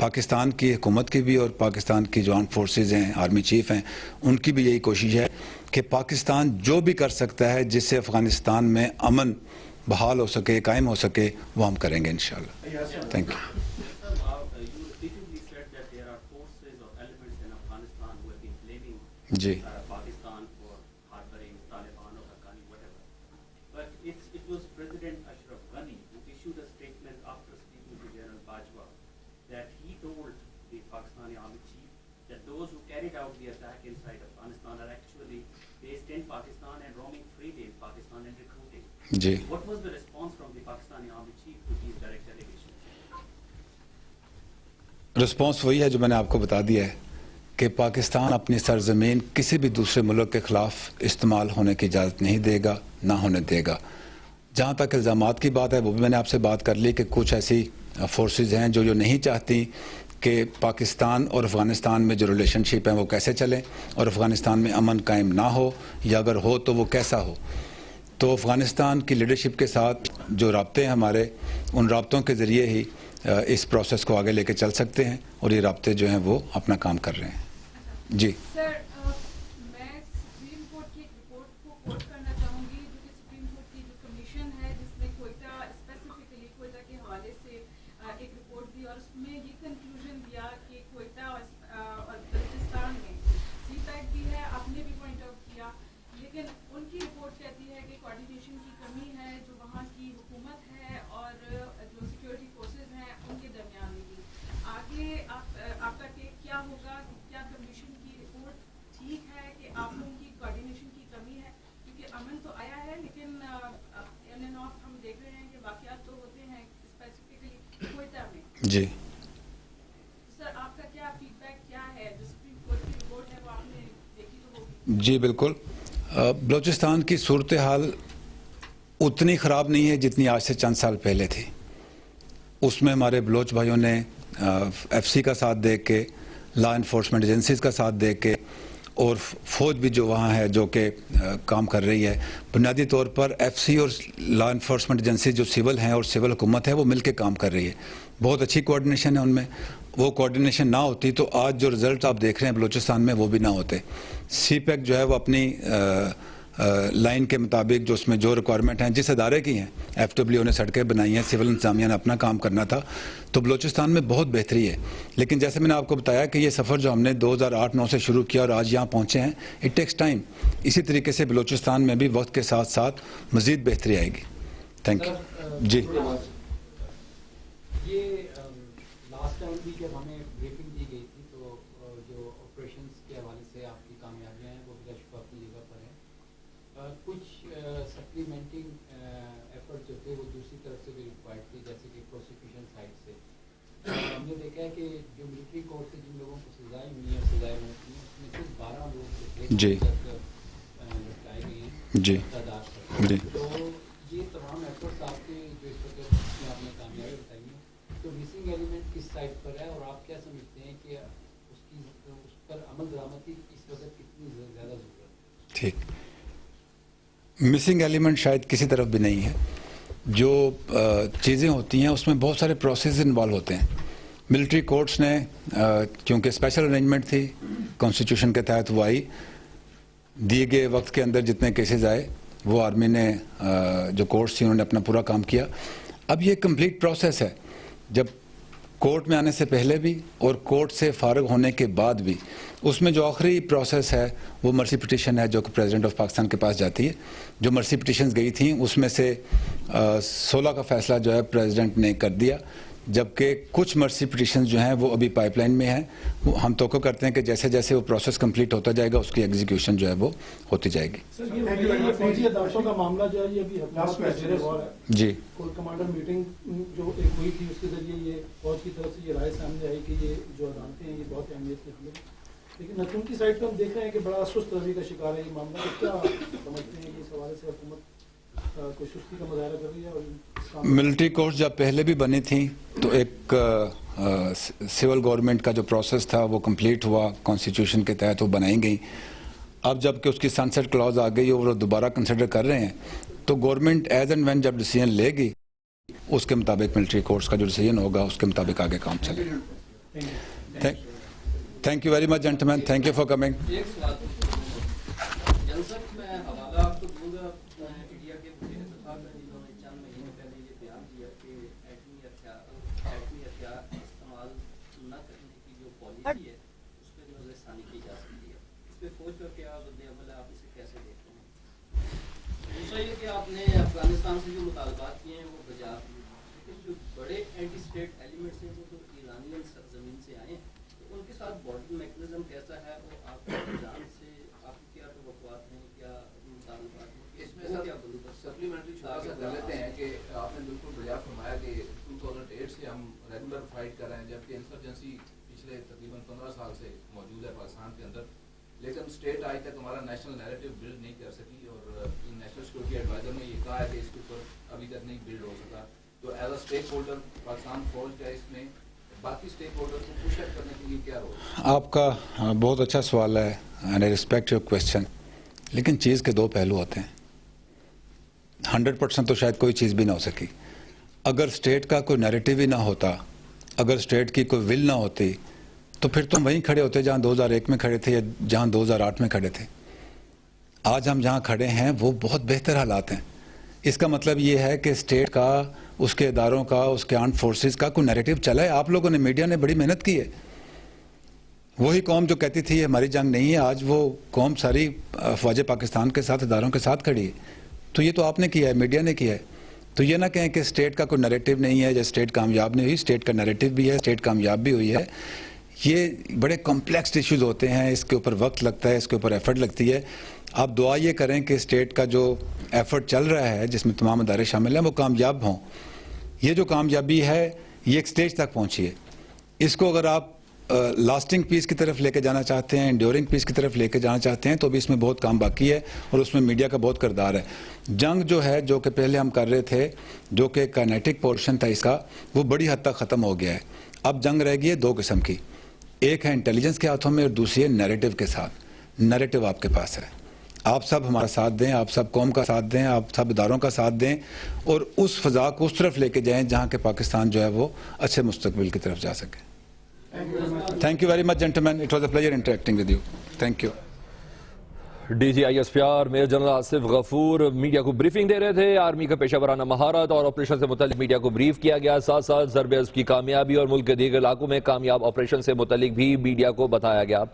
Speaker 2: पाकिस्तान की हुकूमत की भी और पाकिस्तान की जो आर्म फोर्सेस हैं, आर्मी चीफ हैं, उनकी भी यही कोशिश है कि पाकिस्तान जो भी कर सकता है जिससे अफ़गानिस्तान में अमन बहाल हो सके, कायम हो सके, वो हम करेंगे इंशाल्लाह। Thank you. जी
Speaker 8: Pakistan for harboring Taliban or Haqqani, whatever. But it was President Ashraf Ghani who issued a statement after speaking to General Bajwa that he told the Pakistani army chief that those who carried out the attack inside Afghanistan are actually based in Pakistan and roaming freely in Pakistan and recruiting.
Speaker 2: जी
Speaker 8: What was the response from the Pakistani army chief to these direct allegations?
Speaker 2: Response वही है जो मैंने आपको बता दिया है कि पाकिस्तान अपनी सरजमीन किसी भी दूसरे मुल्क के ख़िलाफ़ इस्तेमाल होने की इजाज़त नहीं देगा, ना होने देगा। जहाँ तक इल्ज़ामात की बात है वो भी मैंने आपसे बात कर ली कि कुछ ऐसी फोर्सेस हैं जो नहीं चाहती کہ پاکستان اور افغانستان میں جو ریلیشن شپ ہیں وہ کیسے چلیں اور افغانستان میں امن قائم نہ ہو یا اگر ہو تو وہ کیسا ہو. تو افغانستان کی لیڈرشپ کے ساتھ جو رابطے ہیں ہمارے, ان رابطوں کے ذریعے ہی اس پروسیس کو آگے لے کے چل سکتے ہیں اور یہ رابطے جو ہیں وہ اپنا کام کر رہے ہیں. جی
Speaker 10: سر, میں سپریم کورٹ کی ایک رپورٹ کو کوٹ کرنا چاہوں گی, جو کہ سپریم کورٹ کی جو کمیشن ہے جس نے کوئٹہ اسپیسیفکلی کوئٹہ کے حوالے سے ایک رپورٹ دی, اور اس میں یہ کنکلوژن دیا کہ کوئٹہ اور بلوچستان میں سی پیک بھی ہے, آپ نے بھی پوائنٹ آؤٹ کیا, لیکن ان کی رپورٹ کہتی ہے کہ کوآرڈینیشن کی کمی ہے جو وہاں کی حکومت ہے اور جو سیکورٹی فورسز ہیں ان کے درمیان میں بھی. آگے آپ کا ٹیک کیا ہوگا, کیا کمیشن کی رپورٹ ٹھیک ہے کہ آپ لوگوں کی کوآرڈینیشن کی کمی ہے, کیونکہ امن تو آیا ہے لیکن ان اینڈ آف ہم دیکھ رہے ہیں کہ واقعات تو ہوتے ہیں اسپیسیفکلی کوئٹہ میں.
Speaker 2: جی
Speaker 10: سر, آپ کا کیا فیڈ بیک کیا ہے, جو سپریم کورٹ کی رپورٹ ہے وہ آپ نے دیکھی تو ہوگی.
Speaker 2: جی بالکل. بلوچستان کی صورتحال اتنی خراب نہیں ہے جتنی آج سے چند سال پہلے تھی. اس میں ہمارے بلوچ بھائیوں نے ایف سی کا ساتھ دے کے, لا انفورسمنٹ ایجنسیز کا ساتھ دے کے, اور فوج بھی جو وہاں ہے جو کہ کام کر رہی ہے, بنیادی طور پر ایف سی اور لا انفورسمنٹ ایجنسیز جو سول ہیں اور سول حکومت ہے وہ مل کے کام کر رہی ہے. بہت اچھی کوآرڈینیشن ہے ان میں. وہ کوآرڈینیشن نہ ہوتی تو آج جو رزلٹ آپ دیکھ رہے ہیں بلوچستان میں وہ بھی نہ ہوتے. سی پیک جو ہے وہ اپنی لائن کے مطابق جو اس میں جو ریکوائرمنٹ ہیں جس ادارے کی ہیں, ایف ڈبلیو نے سڑکیں بنائی ہیں, سول انتظامیہ نے اپنا کام کرنا تھا, تو بلوچستان میں بہت بہتری ہے. لیکن جیسے میں نے آپ کو بتایا کہ یہ سفر جو ہم نے 2008-9 سے شروع کیا اور آج یہاں پہنچے ہیں, اٹ ٹیکس ٹائم. اسی طریقے سے بلوچستان میں بھی وقت کے ساتھ ساتھ مزید بہتری آئے گی. Thank you. جی
Speaker 11: یہ لاسٹ ٹائم بھی جب ہمیں بریفنگ دی گئی تھی تو جو آپریشنز کے حوالے سے آپ کی کامیابیاں ہیں وہ بلا شبہ اپنی جگہ پر ہیں. کچھ سپلیمنٹنگ ایفرٹ جو تھے وہ دوسری طرف سے بھی ریکوائرڈ تھے, جیسے کہ پروسیکیوشن سائڈ سے. ہم نے دیکھا ہے کہ جو ملٹری کورٹ سے جن لوگوں کو سزائیں ملی ہیں, سزائیں ہوتی ہیں, اس میں سے 12 لوگ جو تھے
Speaker 2: جی
Speaker 11: لٹکائے گئے ہیں
Speaker 2: جی
Speaker 11: تعداد.
Speaker 2: جی
Speaker 11: تو یہ تمام ایفرٹس آپ کے جو اس وقت میں آپ نے کامیابی بتائی ہے, تو مسنگ ایلیمنٹ کس سائڈ پر ہے, اور آپ کیا سمجھتے ہیں کہ اس پر عمل درآمدی اس وقت کتنی زیادہ ضرورت ہے؟
Speaker 2: ٹھیک. مسنگ ایلیمنٹ شاید کسی طرف بھی نہیں ہے. جو چیزیں ہوتی ہیں اس میں بہت سارے پروسیس انوالو ہوتے ہیں. ملٹری کورٹس نے کیونکہ اسپیشل ارینجمنٹ تھی کانسٹیٹیوشن کے تحت, وہ آئی, دیے گئے وقت کے اندر جتنے کیسز آئے وہ آرمی نے جو کورٹس تھیں انہوں نے اپنا پورا کام کیا. اب یہ کمپلیٹ پروسیس ہے, جب کورٹ میں آنے سے پہلے بھی اور کورٹ سے فارغ ہونے کے بعد بھی. اس میں جو آخری پروسیس ہے وہ مرسی پٹیشن ہے جو کہ پریزیڈنٹ آف پاکستان کے پاس جاتی ہے. جو مرسی پٹیشنز گئی تھیں اس میں سے 16 کا فیصلہ جو ہے پریزیڈنٹ نے کر دیا, جبکہ کچھ مرسی پٹیشنز جو ہیں وہ ابھی پائپ لائن میں ہیں. ہم توقع کرتے ہیں کہ جیسے جیسے وہ پروسیس کمپلیٹ ہوتا جائے گا اس کی ایگزیکیوشن جو ہے وہ ہوتی جائے گی.
Speaker 12: یہ فوجی عدالتوں کا معاملہ جو ہے یہ بھی حکومت کا زیر غور ہے.
Speaker 2: جی
Speaker 12: کور کمانڈر میٹنگ جو ایک ہوئی تھی اس کے ذریعے یہ فوج کی طرف سے یہ رائے سامنے آئی کہ یہ جو عدالتیں ہیں یہ بہت اہمیت کے حامل ہیں, لیکن نتون کی سائڈ پہ ہم دیکھ رہے ہیں کہ بڑا سست روی کا شکار ہے یہ معاملہ. تو کیا سمجھتے ہیں کہ اس حوالے سے حکومت کوئی سستی کا مظاہرہ کر رہی ہے؟ اور
Speaker 2: ملٹری کورٹس جب پہلے بھی بنی تھیں تو ایک سول گورنمنٹ کا جو پروسیس تھا وہ کمپلیٹ ہوا, کانسٹیٹیوشن کے تحت وہ بنائی گئی. اب جب کہ اس کی سنسیٹ کلاز آ گئی اور وہ دوبارہ کنسیڈر کر رہے ہیں, تو گورنمنٹ ایز اینڈ وین جب ڈیسیژن لے گی اس کے مطابق ملٹری کورٹس کا جو ڈیسیژن ہوگا اس کے مطابق آگے کام چلے گا. Thank you very much gentleman, thank you for coming.
Speaker 8: ایک سوال میں حوالہ آپ کو دوں گا انڈیا کے وزیر دفاع کا, جنہوں نے چند مہینے پہلے یہ بیان دیا کہ ایٹمی ہتھیار استعمال نہ کرنے کی جو پالیسی ہے اس پہ نظر ثانی کی جا سکتی ہے. اس پہ فوج کا کیا رد عمل ہے, آپ اسے کیسے دیکھتے ہیں؟ دوسرا یہ کہ آپ نے افغانستان سے جو مطالبات کیے ہیں وہ بجا دیے, لیکن جو بڑے اینٹی اسٹیٹ ایلیمنٹس ہیں وہ تو ایرانی سرزمین سے آئے ہیں, تو ان کے ساتھ بارڈر میکنزم کیسا ہے, وہ آپ کے نظام سے آپ کی کیا توقعات ہیں, کیا مطالبات ہیں؟
Speaker 13: اس میں سپلیمنٹری چھوٹا سا کر لیتے ہیں کہ آپ نے بالکل بجا فرمایا کہ 2008 سے ہم ریگولر فائٹ کر رہے ہیں, جبکہ انسرجنسی پچھلے تقریباً 15 سال سے موجود ہے پاکستان کے اندر, لیکن اسٹیٹ آج تک ہمارا نیشنل نیریٹو بلڈ نہیں کر سکی, اور نیشنل سیکورٹی ایڈوائزر نے یہ کہا ہے کہ اس کے اوپر ابھی تک نہیں بلڈ ہو سکا. تو as a stake holder Pakistan فوج کا اس میں बाकी स्टेक होल्डर को पुश अप करने के लिए क्या रोल?
Speaker 2: आपका बहुत अच्छा सवाल है and I respect your question, लेकिन चीज़ के दो पहलू होते हैं। 100% तो शायद कोई चीज़ भी ना हो सकी। अगर स्टेट का कोई नैरेटिव ही ना होता, अगर स्टेट की कोई विल ना होती, तो फिर तो हम वहीं खड़े होते जहाँ 2001 में खड़े थे या जहाँ 2008 में खड़े थे। आज हम जहाँ खड़े हैं वो बहुत बेहतर हालात हैं। इसका मतलब ये है कि स्टेट का, उसके इदारों का, उसके आर्म्ड फोर्सेस का कोई नैरेटिव चला है। आप लोगों ने, मीडिया ने बड़ी मेहनत की है। वही कौम जो कहती थी हमारी जंग नहीं है, आज वो कौम सारी फ़ौज पाकिस्तान के साथ, इदारों के साथ खड़ी है। तो ये तो आपने किया है, मीडिया ने किया है। तो ये ना कहें कि स्टेट का कोई नैरेटिव नहीं है या स्टेट कामयाब नहीं हुई। स्टेट का नैरेटिव भी है, स्टेट कामयाब भी हुई है। ये बड़े कॉम्प्लेक्स इश्यूज होते हैं, इसके ऊपर वक्त लगता है, इसके ऊपर एफर्ट लगती है। आप दुआ ये करें कि स्टेट का जो एफर्ट चल रहा है, जिसमें तमाम अदारे शामिल हैं, वो कामयाब हों। ये जो कामयाबी है ये एक स्टेज तक पहुंची है। इसको अगर आप लास्टिंग पीस की तरफ लेके जाना चाहते हैं, इंड्योरिंग पीस की तरफ लेके जाना चाहते हैं, तो भी इसमें बहुत काम बाकी है और उसमें मीडिया का बहुत किरदार है। जंग जो है, जो कि पहले हम कर रहे थे, जो कि काइनेटिक पोर्शन था इसका, वो बड़ी हद तक ख़त्म हो गया है। अब जंग रह गई है दो किस्म की, एक है इंटेलिजेंस के हाथों में और दूसरी है नैरेटिव के साथ। नैरेटिव आपके पास है, आप सब हमारा साथ दें, आप सब कौम का साथ दें, आप सब इदारों का साथ दें और उस फ़ज़ा को उस तरफ लेके जाएं जहाँ के पाकिस्तान जो है वो अच्छे मुस्तकबिल की तरफ जा सके। Thank you very much, gentlemen. It was a pleasure interacting with you. Thank you.
Speaker 14: DGISPR major general Asif Ghafoor media को ब्रीफिंग दे रहे थे। आर्मी का पेशा वराना महारत और ऑपरेशन से मुतालिक मीडिया को ब्रीफ किया गया। साथ साथ ज़रबे अज़ब की कामयाबी और मुल्क के दीगर इलाकों में कामयाब ऑपरेशन से मुतालिक भी मीडिया को बताया गया।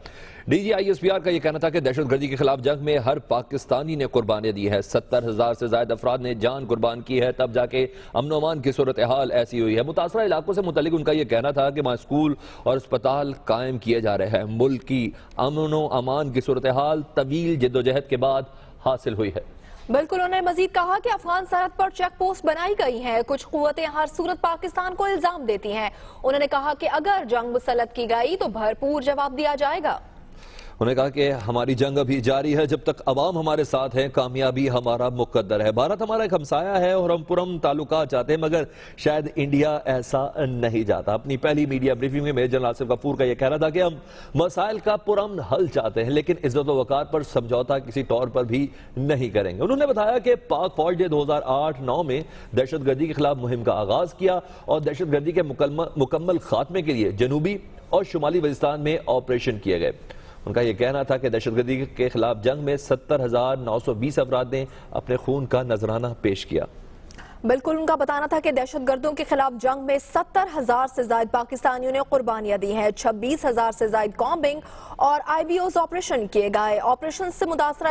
Speaker 14: DGISPR का यह कहना था कि दहशत गर्दी के खिलाफ जंग में हर पाकिस्तानी ने कुर्बानियाँ दी है। 70,000 से ज्यादा अफराद ने जान कुर्बान की है, तब जाके अमन अमान की सूरत हाल ऐसी हुई है। मुतासरा इलाकों से मुतालिक उनका यह कहना था कि वहाँ स्कूल और अस्पताल कायम किए जा रहे हैं। मुल्क की अमन व अमान की सूरत हाल तवील जद्दोजहद के बाद हासिल हुई है।
Speaker 15: बिल्कुल, उन्होंने मजीद कहा कि अफगान सरहद पर चेक पोस्ट बनाई गई हैं। कुछ कुव्वतें हर सूरत पाकिस्तान को इल्जाम देती हैं। उन्होंने कहा कि अगर जंग मुसल्लत की गई तो भरपूर जवाब दिया जाएगा।
Speaker 14: उन्होंने कहा कि हमारी जंग अभी जारी है, जब तक अवाम हमारे साथ है कामयाबी हमारा मुकद्दर है। भारत हमारा एक हमसाया है और हम पुरम ताल्लुकात चाहते हैं, मगर शायद इंडिया ऐसा नहीं चाहता। अपनी पहली मीडिया ब्रीफिंग में मेजर जनरल आसिफ गफूर का यह कहना था कि हम मसाइल का पुरम हल चाहते हैं, लेकिन इज्जत व वक़ार पर समझौता किसी तौर पर भी नहीं करेंगे। उन्होंने बताया कि पाक फौज ने 2008-9 में दहशत गर्दी के खिलाफ मुहिम का आगाज किया और दहशत गर्दी के मुकम्मल खात्मे के लिए जनूबी और शुमाली वजिस्तान में ऑपरेशन किए गए। उनका यह कहना था कि दहशतगर्दी के खिलाफ जंग में 70,920 अफराद ने अपने खून का नजराना पेश किया।
Speaker 15: बिल्कुल, उनका बताना था कि दहशतगर्दों के खिलाफ जंग में 70,000 से ज्यादा पाकिस्तानियों ने कुर्बानियां दी हैं। 26,000 से ज्यादा कॉम्बिंग और IBOs ऑपरेशन किए गए। ऑपरेशन से मुतासरा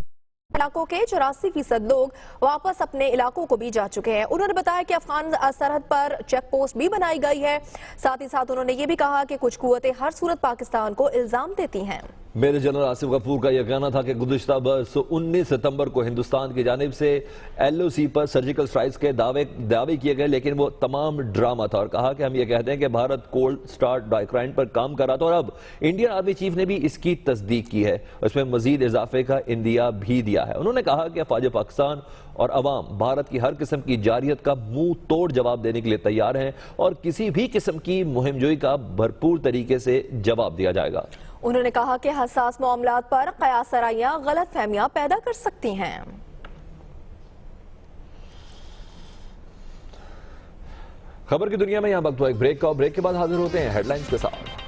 Speaker 15: इलाकों के 84% लोग वापस अपने इलाकों को भी जा चुके हैं। उन्होंने बताया कि अफगान सरहद पर चेक पोस्ट भी बनाई गई है। साथ ही साथ उन्होंने ये भी कहा कि कुछ कुव्वतें हर सूरत पाकिस्तान को इल्जाम देती हैं।
Speaker 14: मेजर जनरल आसिफ गफूर का यह कहना था कि गुज़िश्ता बरस 19 सितंबर को हिंदुस्तान की जानिब से LOC पर सर्जिकल स्ट्राइक्स के दावे किए गए, लेकिन वो तमाम ड्रामा था। और कहा कि हम ये कहते हैं कि भारत कोल्ड स्टार्ट डाइक्राइन पर काम कर रहा था और अब इंडियन आर्मी चीफ ने भी इसकी तस्दीक की है, उसमें मजीद इजाफे का इंदिया भी दिया है। उन्होंने कहा कि फ़ौज पाकिस्तान और अवाम भारत की हर किस्म की जारियत का मुंह तोड़ जवाब देने के लिए तैयार हैं और किसी भी किस्म की मुहिमजोई का भरपूर तरीके से जवाब दिया जाएगा।
Speaker 15: उन्होंने कहा कि हसास मामलात पर कयासराइयां गलत फहमियां पैदा कर सकती हैं।
Speaker 14: खबर की दुनिया में यहाँ वक्त हुआ एक ब्रेक का, और ब्रेक के बाद हाजिर होते हैं हेडलाइंस के साथ।